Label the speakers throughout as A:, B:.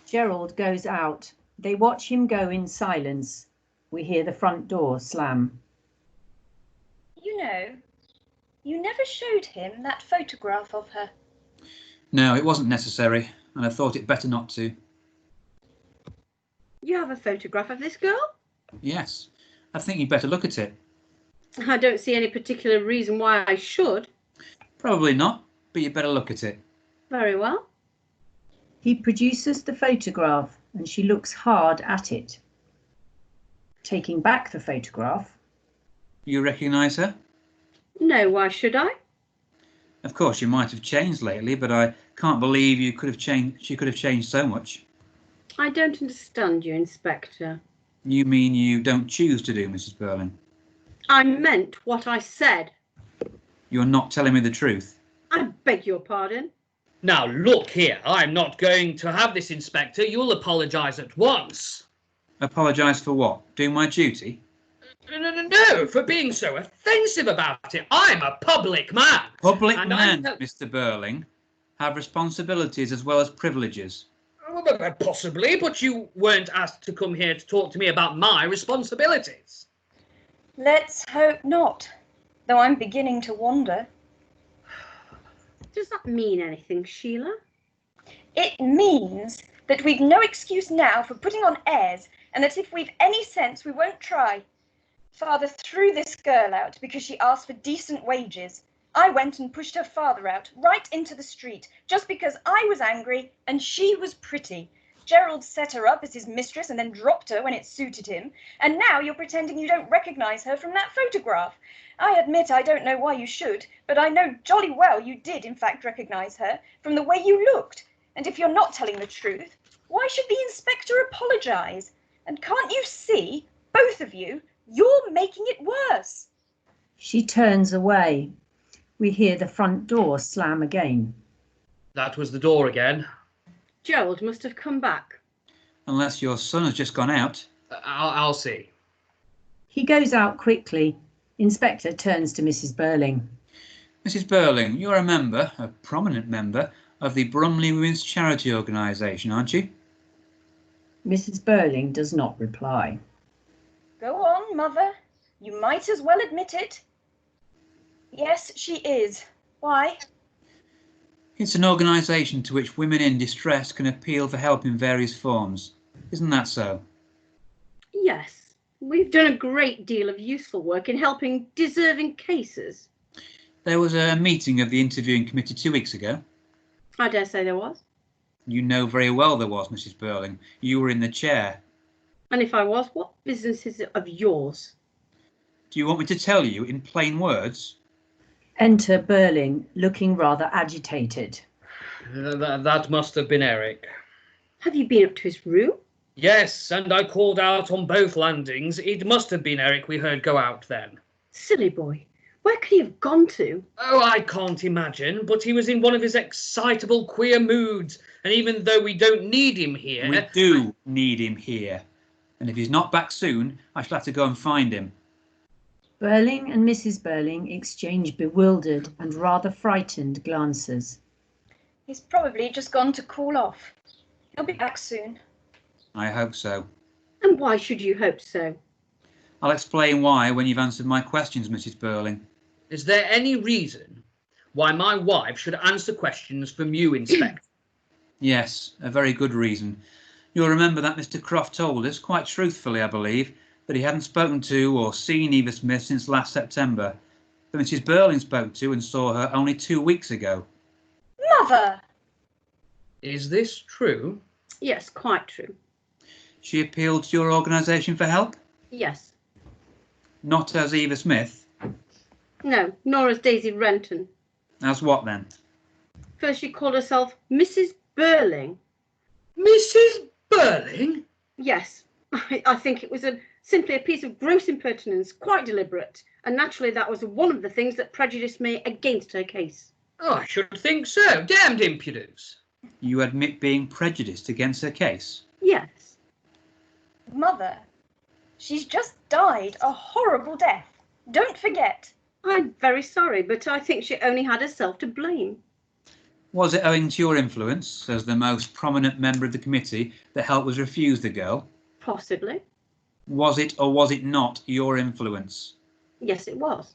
A: Gerald goes out. They watch him go in silence. We hear the front door slam.
B: You know, you never showed him that photograph of her.
C: No, it wasn't necessary, and I thought it better not to.
D: You have a photograph of this girl?
C: Yes, I think you'd better look at it.
D: I don't see any particular reason why I should.
C: Probably not, but you'd better look at it.
D: Very well.
A: He produces the photograph and she looks hard at it. Taking back the photograph.
C: You recognise her?
D: No, why should I?
C: Of course, you might have changed lately, but I can't believe she could have changed so much.
D: I don't understand you, Inspector.
C: You mean you don't choose to do, Mrs. Birling?
D: I meant what I said.
C: You're not telling me the truth.
D: I beg your pardon.
E: Now, look here, I'm not going to have this, Inspector. You'll apologise at once.
C: Apologise for what? Doing my duty?
E: No, for being so offensive about it. I'm a public man.
C: Public men, Mr. Birling, have responsibilities as well as privileges.
E: Possibly, but you weren't asked to come here to talk to me about my responsibilities.
B: Let's hope not, though I'm beginning to wonder.
D: Does that mean anything, Sheila?
B: It means that we've no excuse now for putting on airs, and that if we've any sense, we won't try. Father threw this girl out because she asked for decent wages. I went and pushed her father out, right into the street, just because I was angry and she was pretty. Gerald set her up as his mistress and then dropped her when it suited him. And now you're pretending you don't recognise her from that photograph. I admit I don't know why you should, but I know jolly well you did in fact recognise her from the way you looked. And if you're not telling the truth, why should the inspector apologise? And can't you see, both of you, you're making it worse?
A: She turns away. We hear the front door slam again.
E: That was the door again.
D: Gerald must have come back.
C: Unless your son has just gone out.
E: I'll see.
A: He goes out quickly. Inspector turns to Mrs. Birling.
C: Mrs. Birling, you're a member, a prominent member, of the Bromley Women's Charity Organisation, aren't you?
A: Mrs. Birling does not reply.
B: Go on, Mother. You might as well admit it. Yes, she is. Why?
C: It's an organisation to which women in distress can appeal for help in various forms. Isn't that so?
D: Yes, we've done a great deal of useful work in helping deserving cases.
C: There was a meeting of the interviewing committee 2 weeks ago.
D: I dare say there was.
C: You know very well there was, Mrs. Birling. You were in the chair.
D: And if I was, what business is it of yours?
C: Do you want me to tell you in plain words?
A: Enter Birling, looking rather agitated.
E: That must have been Eric.
D: Have you been up to his room?
E: Yes, and I called out on both landings. It must have been Eric we heard go out then.
D: Silly boy. Where could he have gone to?
E: Oh, I can't imagine, but he was in one of his excitable, queer moods. And even though we don't need him here...
C: We do need him here. And if he's not back soon, I shall have to go and find him.
A: Birling and Mrs. Birling exchange bewildered and rather frightened glances.
B: He's probably just gone to cool off. He'll be back soon.
C: I hope so.
D: And why should you hope so?
C: I'll explain why when you've answered my questions, Mrs. Birling.
E: Is there any reason why my wife should answer questions from you, Inspector?
C: Yes, a very good reason. You'll remember that Mr. Croft told us, quite truthfully I believe, that he hadn't spoken to or seen Eva Smith since last September, that Mrs. Birling spoke to and saw her only 2 weeks ago.
B: Mother!
E: Is this true?
D: Yes, quite true.
C: She appealed to your organisation for help?
D: Yes.
C: Not as Eva Smith?
D: No, nor as Daisy Renton.
C: As what then?
D: First she called herself Mrs. Birling.
E: Mrs. Birling?
D: Yes, I think it was simply a piece of gross impertinence, quite deliberate, and naturally that was one of the things that prejudiced me against her case.
E: Oh, I should think so. Damned impudence.
C: You admit being prejudiced against her case?
D: Yes.
B: Mother, she's just died a horrible death. Don't forget.
D: I'm very sorry, but I think she only had herself to blame.
C: Was it owing to your influence as the most prominent member of the committee that help was refused the girl?
D: Possibly.
C: Was it or was it not your influence?
D: Yes, it was.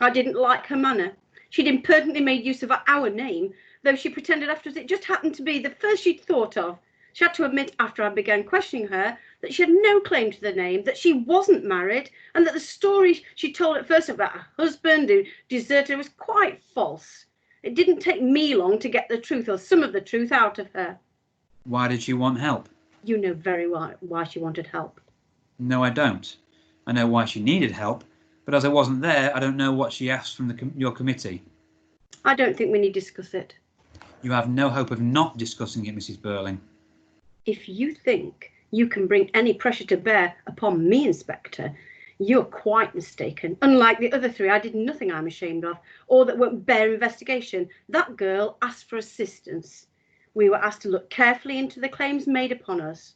D: I didn't like her manner. She'd impertinently made use of our name, though she pretended afterwards it just happened to be the first she'd thought of. She had to admit after I began questioning her that she had no claim to the name, that she wasn't married, and that the story she told at first about her husband who deserted her was quite false. It didn't take me long to get the truth, or some of the truth, out of her.
C: Why did she want help?
D: You know very well why she wanted help.
C: No, I don't. I know why she needed help, but as I wasn't there, I don't know what she asked from your committee.
D: I don't think we need to discuss it.
C: You have no hope of not discussing it, Mrs. Birling.
D: If you think you can bring any pressure to bear upon me, Inspector, you're quite mistaken. Unlike the other three, I did nothing I'm ashamed of, or that won't bear investigation. That girl asked for assistance. We were asked to look carefully into the claims made upon us.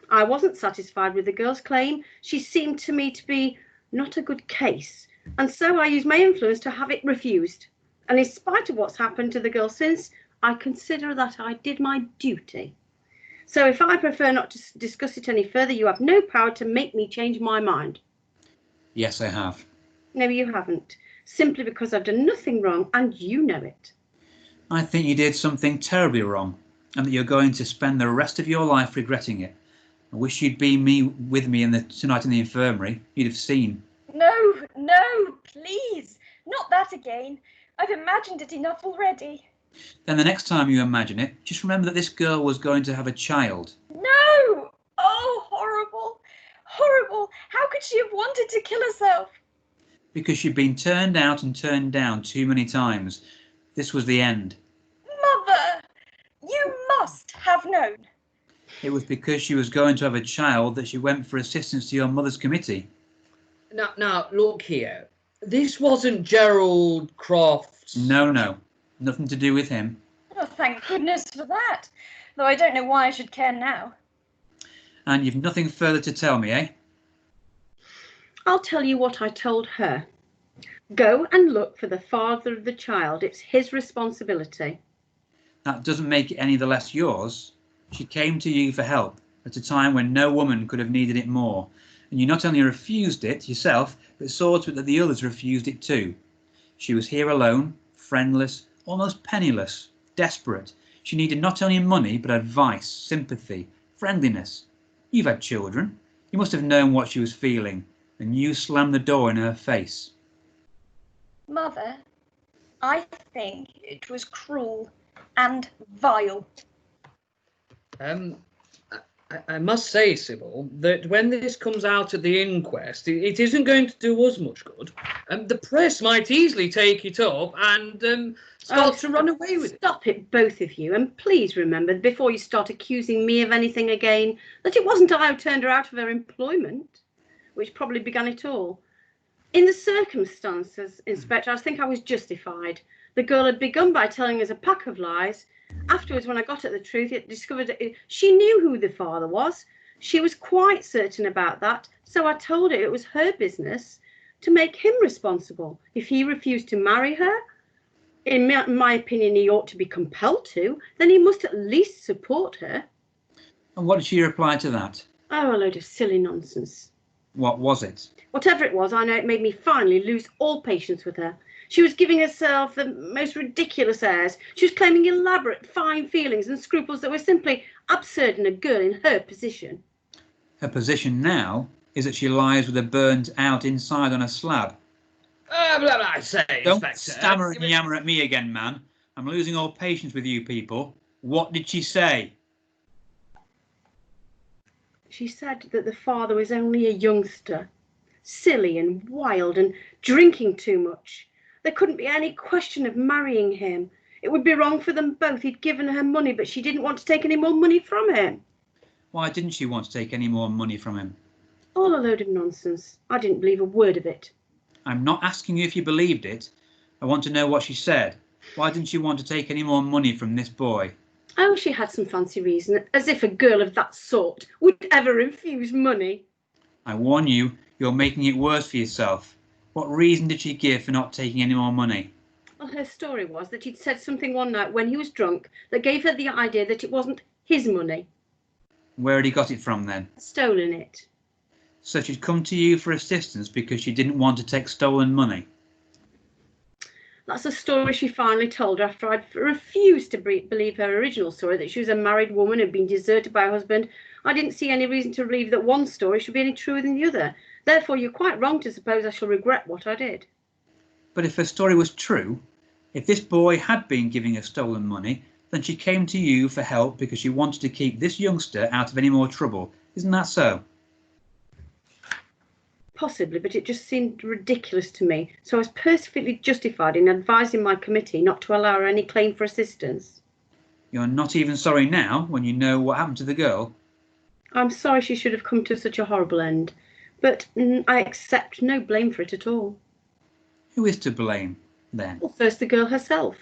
D: I wasn't satisfied with the girl's claim. She seemed to me to be not a good case, and so I used my influence to have it refused. And in spite of what's happened to the girl since, I consider that I did my duty. So if I prefer not to discuss it any further, you have no power to make me change my mind.
C: Yes, I have.
D: No, you haven't. Simply because I've done nothing wrong, and you know it.
C: I think you did something terribly wrong, and that you're going to spend the rest of your life regretting it. I wish you'd been with me tonight in the infirmary. You'd have seen.
B: No, please. Not that again. I've imagined it enough already.
C: Then the next time you imagine it, just remember that this girl was going to have a child.
B: No! Oh, horrible. Horrible. How could she have wanted to kill herself?
C: Because she'd been turned out and turned down too many times. This was the end.
B: Mother! You must have known.
C: It was because she was going to have a child that she went for assistance to your mother's committee.
E: Now, look here. This wasn't Gerald Croft's...
C: No. Nothing to do with him.
B: Oh, thank goodness for that. Though I don't know why I should care now.
C: And you've nothing further to tell me, eh?
D: I'll tell you what I told her. Go and look for the father of the child. It's his responsibility.
C: That doesn't make it any the less yours. She came to you for help at a time when no woman could have needed it more. And you not only refused it yourself, but saw to it that the others refused it too. She was here alone, friendless, almost penniless, desperate. She needed not only money, but advice, sympathy, friendliness. You've had children. You must have known what she was feeling, and you slammed the door in her face.
B: Mother, I think it was cruel and vile.
E: I must say, Sybil, that when this comes out at the inquest, it isn't going to do us much good. The press might easily take it up and start to run away with it.
D: Stop it, both of you, and please remember, before you start accusing me of anything again, that it wasn't I who turned her out of her employment, which probably began it all. In the circumstances, Inspector, I think I was justified. The girl had begun by telling us a pack of lies. Afterwards, when I got at the truth, it discovered that she knew who the father was. She was quite certain about that, so I told her it was her business to make him responsible. If he refused to marry her, in my opinion, he ought to be compelled to, then he must at least support her.
C: And what did she reply to that?
D: Oh, a load of silly nonsense.
C: What was it?
D: Whatever it was, I know it made me finally lose all patience with her. She was giving herself the most ridiculous airs. She was claiming elaborate, fine feelings and scruples that were simply absurd in a girl in her position.
C: Her position now is that she lies with her burnt out inside on a slab.
E: I say,
C: Don't
E: Inspector.
C: stammer and yammer at me again, man. I'm losing all patience with you people. What did she say?
D: She said that the father was only a youngster, silly and wild and drinking too much. There couldn't be any question of marrying him. It would be wrong for them both. He'd given her money, but she didn't want to take any more money from him.
C: Why didn't she want to take any more money from him?
D: All a load of nonsense. I didn't believe a word of it.
C: I'm not asking you if you believed it. I want to know what she said. Why didn't she want to take any more money from this boy?
D: Oh, she had some fancy reason, as if a girl of that sort would ever refuse money.
C: I warn you, you're making it worse for yourself. What reason did she give for not taking any more money?
D: Well, her story was that he'd said something one night when he was drunk that gave her the idea that it wasn't his money.
C: Where had he got it from then?
D: Stolen it.
C: So she'd come to you for assistance because she didn't want to take stolen money?
D: That's a story she finally told after I'd refused to believe her original story that she was a married woman and been deserted by her husband. I didn't see any reason to believe that one story should be any truer than the other. Therefore, you're quite wrong to suppose I shall regret what I did.
C: But if her story was true, if this boy had been giving her stolen money, then she came to you for help because she wanted to keep this youngster out of any more trouble. Isn't that so?
D: Possibly, but it just seemed ridiculous to me, so I was perfectly justified in advising my committee not to allow her any claim for assistance.
C: You're not even sorry now when you know what happened to the girl?
D: I'm sorry she should have come to such a horrible end, but I accept no blame for it at all.
C: Who is to blame, then?
D: Well, first the girl herself.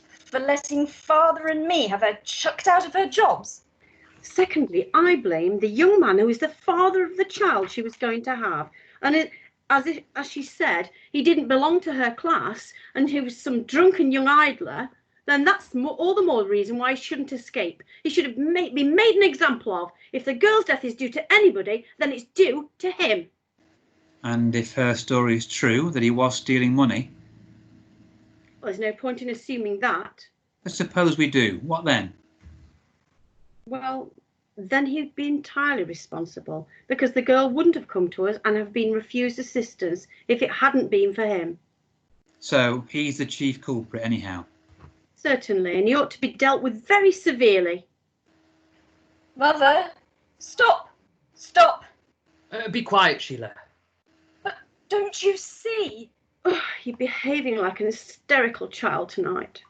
B: For letting father and me have her chucked out of her jobs.
D: Secondly, I blame the young man who is the father of the child she was going to have. And as she said, he didn't belong to her class and he was some drunken young idler, then that's all the more reason why he shouldn't escape. He should have been made an example of. If the girl's death is due to anybody, then it's due to him.
C: And if her story is true, that he was stealing money?
D: Well, there's no point in assuming that.
C: But suppose we do. What then?
D: Well, then he'd be entirely responsible, because the girl wouldn't have come to us and have been refused assistance if it hadn't been for him.
C: So he's the chief culprit anyhow?
D: Certainly, and he ought to be dealt with very severely.
B: Mother, stop! Stop!
E: Be quiet, Sheila.
B: But don't you see?
D: Oh, you're behaving like an hysterical child tonight.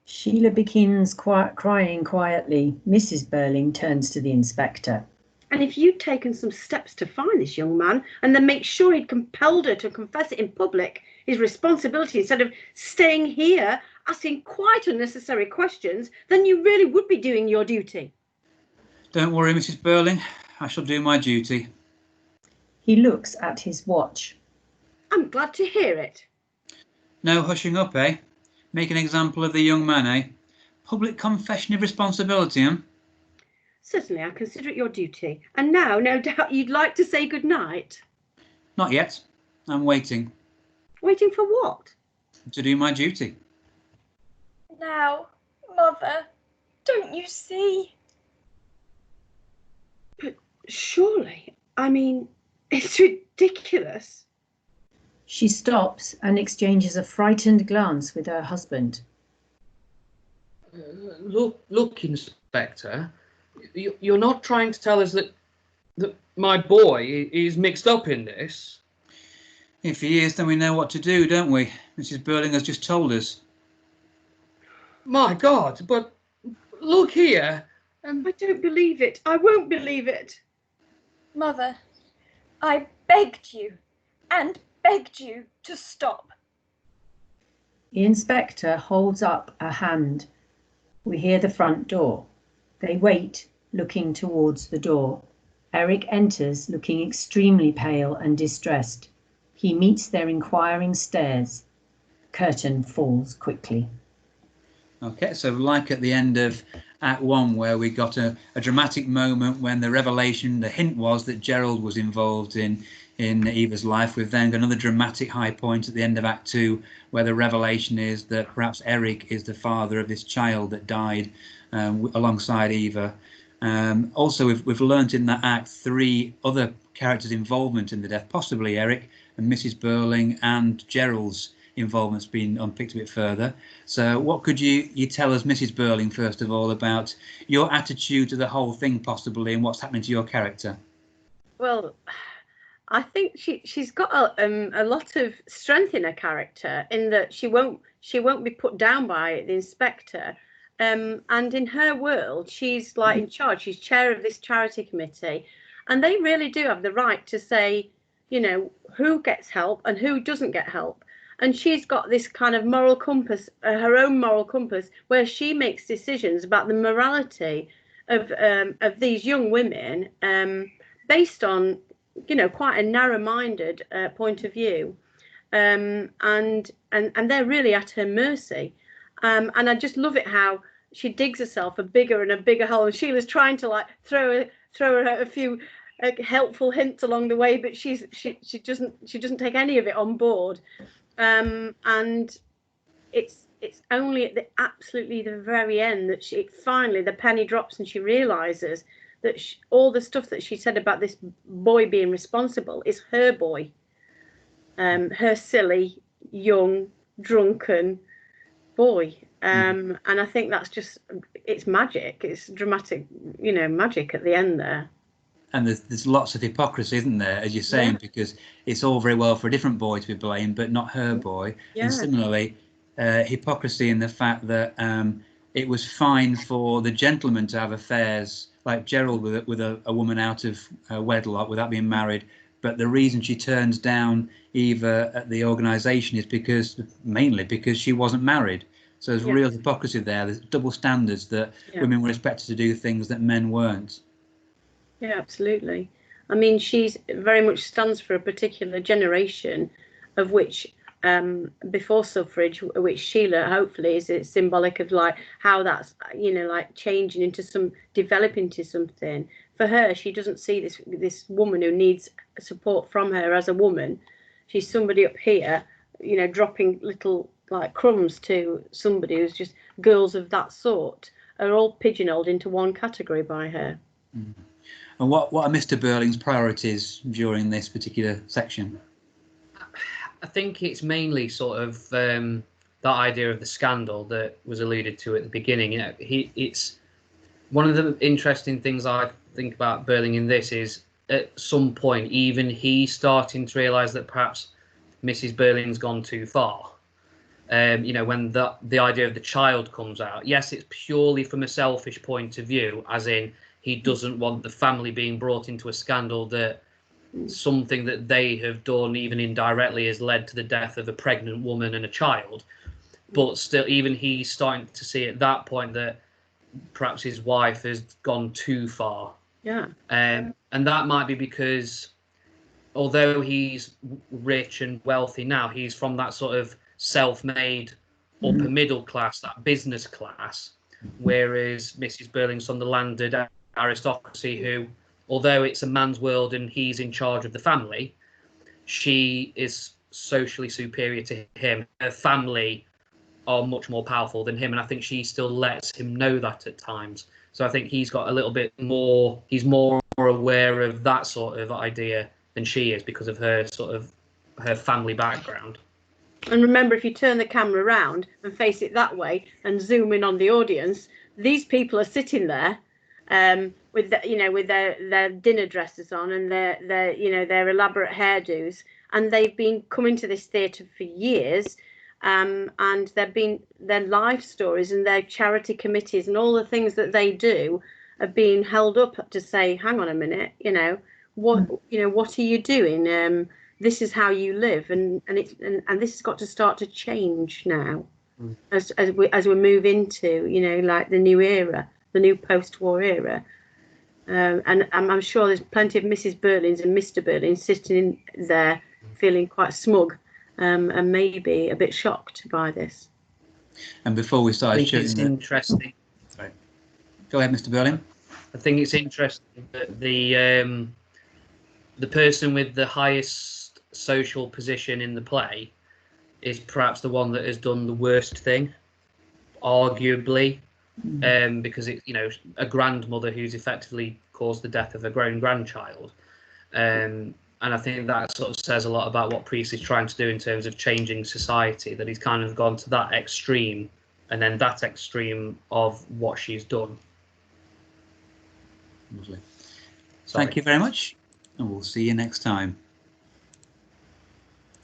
A: Sheila begins crying quietly. Mrs. Birling turns to the inspector.
D: And if you'd taken some steps to find this young man and then make sure he'd compelled her to confess it in public, his responsibility, instead of staying here asking quite unnecessary questions, then you really would be doing your duty.
C: Don't worry, Mrs. Birling. I shall do my duty.
A: He looks at his watch.
D: I'm glad to hear it.
C: No hushing up, eh? Make an example of the young man, eh? Public confession of responsibility, eh?
D: Certainly, I consider it your duty. And now, no doubt, you'd like to say good night.
C: Not yet. I'm waiting.
D: Waiting for what?
C: To do my duty.
B: Now, Mother, don't you see?
D: But surely, I mean, it's ridiculous.
A: She stops and exchanges a frightened glance with her husband.
E: Look, Inspector, you're not trying to tell us that my boy is mixed up in this?
C: If he is, then we know what to do, don't we? Mrs. Birling has just told us.
E: My God, but look here.
D: I don't believe it. I won't believe it.
B: Mother, I begged you and begged you to stop.
A: The inspector holds up a hand. We hear the front door. They wait, looking towards the door. Eric enters, looking extremely pale and distressed. He meets their inquiring stares. Curtain falls quickly.
C: Okay, so like at the end of Act 1, where we got a dramatic moment when the revelation, the hint was that Gerald was involved in Eva's life. We've then got another dramatic high point at the end of Act 2, where the revelation is that perhaps Eric is the father of this child that died alongside Eva. Also, we've learnt in that Act 3 other characters' involvement in the death, possibly Eric and Mrs. Birling, and Gerald's involvement's been unpicked a bit further. So what could you tell us, Mrs. Birling, first of all, about your attitude to the whole thing, possibly, and what's happening to your character?
D: Well, I think she's got a lot of strength in her character, in that she won't be put down by the inspector. And in her world, she's like in charge. She's chair of this charity committee, and they really do have the right to say, you know, who gets help and who doesn't get help. And she's got this kind of moral compass, her own moral compass, where she makes decisions about the morality of these young women based on, you know, quite a narrow-minded point of view. and they're really at her mercy. And I just love it how she digs herself a bigger and a bigger hole, and Sheila's trying to like throw her a few helpful hints along the way, but she doesn't take any of it on board. And it's only at the very end that finally the penny drops, and she realizes that all the stuff that she said about this boy being responsible is her boy, her silly, young, drunken boy. And I think that's just, it's magic. It's dramatic, magic at the end there.
C: And there's lots of hypocrisy, isn't there, as you're saying, because it's all very well for a different boy to be blamed, but not her boy.
D: Yeah.
C: And similarly, hypocrisy in the fact that it was fine for the gentleman to have affairs, like Gerald with a woman out of wedlock without being married, but the reason she turns down Eva at the organisation is mainly because she wasn't married. So there's real hypocrisy there. There's double standards that women were expected to do things that men weren't.
D: Yeah, absolutely. I mean, she's very much stands for a particular generation, of which before suffrage, which Sheila hopefully is symbolic of, like how that's like changing into developing into something. For her, she doesn't see this woman who needs support from her as a woman. She's somebody up here, dropping little like crumbs to somebody who's just, girls of that sort are all pigeonholed into one category by her.
C: Mm. And what are Mr. Birling's priorities during this particular section?
E: I think it's mainly sort of that idea of the scandal that was alluded to at the beginning. It's one of the interesting things I think about Birling in this is at some point even he's starting to realise that perhaps Mrs. Birling's gone too far. When the idea of the child comes out, yes, it's purely from a selfish point of view, as in he doesn't want the family being brought into a scandal that something that they have done, even indirectly, has led to the death of a pregnant woman and a child. But still, even he's starting to see at that point that perhaps his wife has gone too far.
D: Yeah.
E: And that might be because although he's rich and wealthy now, he's from that sort of self-made upper middle class, that business class, whereas Mrs. Birling's from the landed aristocracy who, although it's a man's world and he's in charge of the family, she is socially superior to him. Her family are much more powerful than him, and I think she still lets him know that at times. So I think he's got a little bit more, he's more aware of that sort of idea than she is because of her family background.
D: And remember, if you turn the camera around and face it that way and zoom in on the audience, these people are sitting there with their dinner dresses on and their elaborate hairdos, and they've been coming to this theatre for years, and their life stories and their charity committees and all the things that they do are being held up to say, hang on a minute, what are you doing? This is how you live, and this has got to start to change now, as we move into like the new era, the new post-war era, and I'm sure there's plenty of Mrs. Birlings and Mr. Birling sitting in there feeling quite smug, and maybe a bit shocked by this.
C: And before we start,
E: I think it's interesting.
C: Sorry. Go ahead, Mr. Birling.
E: I think it's interesting that the person with the highest social position in the play is perhaps the one that has done the worst thing, arguably, because it's a grandmother who's effectively caused the death of a grown grandchild, and I think that sort of says a lot about what Priest is trying to do in terms of changing society, that he's kind of gone to that extreme and then that extreme of what she's done.
C: Lovely. Thank you very much, and we'll see you next time.